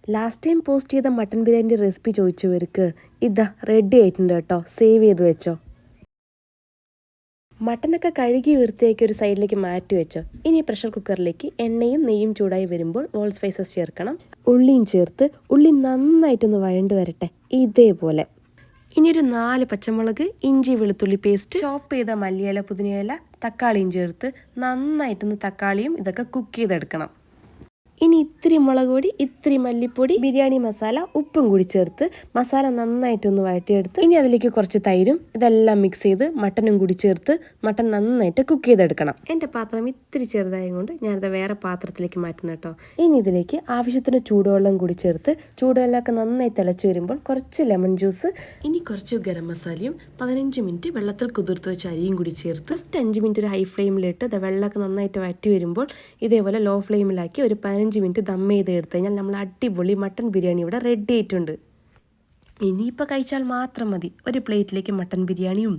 Last time post ചെയ്ത mutton ബിരിയാണിൻ്റെ recipe ചോദിച്ചവർക്ക് ഇതാ ready ആയിട്ടുണ്ട് കേട്ടോ. സേവ് ചെയ്ത് വെച്ചോ. മട്ടനൊക്കെ കഴുകി വൃത്തിയാക്കി ഒരു സൈഡിലേക്ക് മാറ്റി വെച്ചോ. ഇനി പ്രഷർ കുക്കറിലേക്ക് എണ്ണയും നെയ്യും ചൂടായി വരുമ്പോൾ ഓൾ സ്പൈസസ് ചേർക്കണം. ഉള്ളിയും ചേർത്ത് ഉള്ളി നന്നായിട്ടൊന്ന് വഴണ്ട് വരട്ടെ. ഇതേപോലെ ഇനി ഒരു 4 പച്ചമുളക്, ഇഞ്ചി വെളുത്തുള്ളി പേസ്റ്റ്, ചോപ്പ് ചെയ്ത മല്ലിയില പുതിനയില, തക്കാളിയും ചേർത്ത് നന്നായിട്ടൊന്ന് തക്കാളിയും ഇതൊക്കെ കുക്ക് ചെയ്തെടുക്കണം. ഇനി ഇത്തിരി മുളക് പൊടി, ഇത്തിരി മല്ലിപ്പൊടി, ബിരിയാണി മസാല, ഉപ്പും കൂടി ചേർത്ത് മസാല നന്നായിട്ടൊന്ന് വഴറ്റിയെടുത്ത് ഇനി അതിലേക്ക് കുറച്ച് തൈരും ഇതെല്ലാം മിക്സ് ചെയ്ത് മട്ടനും കൂടി ചേർത്ത് മട്ടൻ നന്നായിട്ട് കുക്ക് ചെയ്തെടുക്കണം. എൻ്റെ പാത്രം ഇത്തിരി ചെറുതായത് കൊണ്ട് ഞാനിത് വേറെ പാത്രത്തിലേക്ക് മാറ്റുന്നു കേട്ടോ. ഇനി ഇതിലേക്ക് ആവശ്യത്തിന് ചൂടുവെള്ളം കൂടി ചേർത്ത് ചൂടുവെള്ളമൊക്കെ നന്നായി തിളച്ച് വരുമ്പോൾ കുറച്ച് ലെമൺ ജ്യൂസ്, ഇനി കുറച്ച് ഗരം മസാലയും 15 മിനിറ്റ് വെള്ളത്തിൽ കുതിർത്ത് വെച്ച അരിയും കൂടി ചേർത്ത് ജസ്റ്റ് 5 മിനിറ്റ് ഒരു ഹൈ ഫ്ലെയിമിലിട്ട് വെള്ളമൊക്കെ നന്നായിട്ട് വറ്റി വരുമ്പോൾ ഇതേപോലെ ലോ ഫ്ലെയിമിലാക്കി ഒരു 15 മിനിറ്റ് ദം ചെയ്ത് എടുത്തു കഴിഞ്ഞാൽ നമ്മൾ അടിപൊളി മട്ടൻ ബിരിയാണി ഇവിടെ റെഡി ആയിട്ടുണ്ട്. ഇനിയിപ്പോൾ കഴിച്ചാൽ മാത്രം മതി. ഒരു പ്ലേറ്റിലേക്ക് മട്ടൻ ബിരിയാണിയും